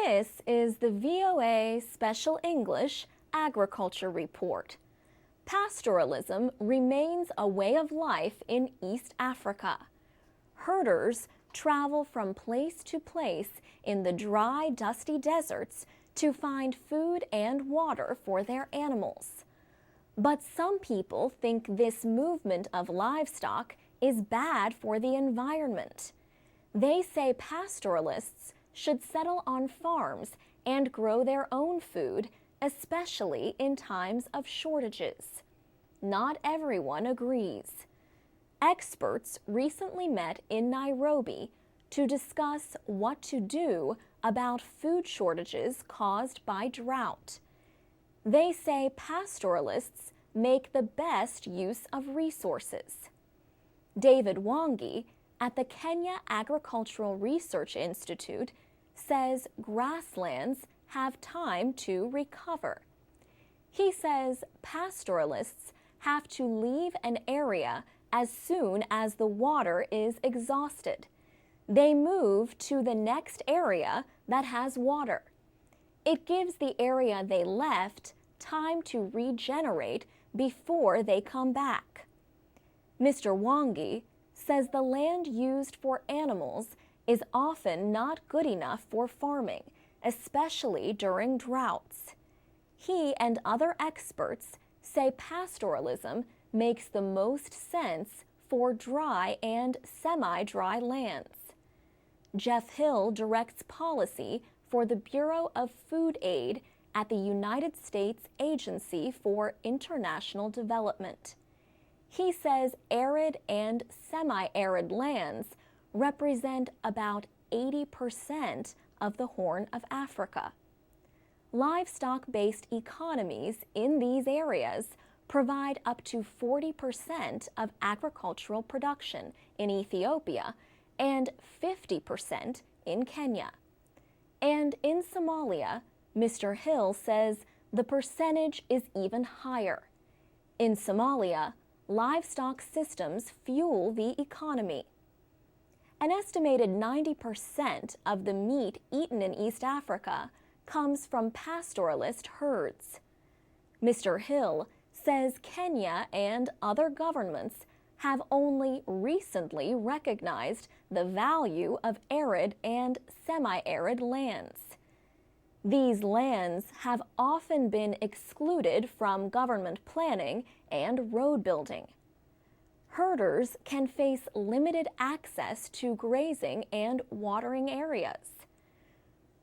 This is the VOA Special English Agriculture Report. Pastoralism remains a way of life in East Africa. Herders travel from place to place in the dry, dusty deserts to find food and water for their animals. But some people think this movement of livestock is bad for the environment. They say pastoralists should settle on farms and grow their own food, especially in times of shortages. Not everyone agrees. Experts recently met in Nairobi to discuss what to do about food shortages caused by drought. They say pastoralists make the best use of resources. David Wangi at the Kenya Agricultural Research Institute says grasslands have time to recover. He says pastoralists have to leave an area as soon as the water is exhausted. They move to the next area that has water. It gives the area they left time to regenerate before they come back. Mr. Wangi says the land used for animals is often not good enough for farming, especially during droughts. He and other experts say pastoralism makes the most sense for dry and semi-dry lands. Jeff Hill directs policy for the Bureau of Food Aid at the United States Agency for International Development. He says arid and semi-arid lands represent about 80% of the Horn of Africa. Livestock-based economies in these areas provide up to 40% of agricultural production in Ethiopia and 50% in Kenya. And in Somalia, Mr. Hill says the percentage is even higher. In Somalia, livestock systems fuel the economy. An estimated 90% of the meat eaten in East Africa comes from pastoralist herds. Mr. Hill says Kenya and other governments have only recently recognized the value of arid and semi-arid lands. These lands have often been excluded from government planning and road building. Herders can face limited access to grazing and watering areas.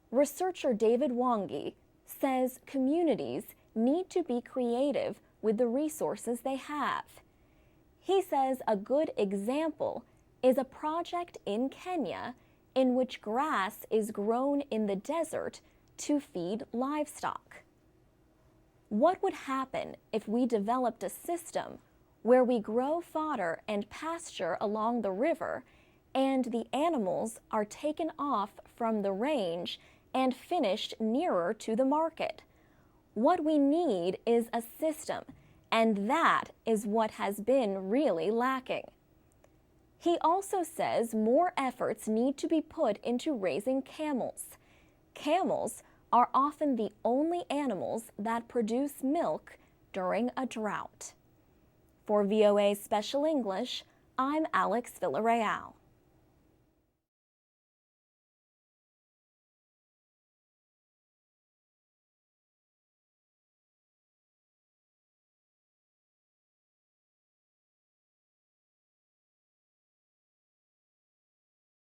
Researcher David Wangi says communities need to be creative with the resources they have. He says a good example is a project in Kenya in which grass is grown in the desert to feed livestock. What would happen if we developed a system where we grow fodder and pasture along the river and the animals are taken off from the range and finished nearer to the market? What we need is a system, and that is what has been really lacking. He also says more efforts need to be put into raising camels. Camels are often the only animals that produce milk during a drought. For VOA Special English, I'm Alex Villarreal.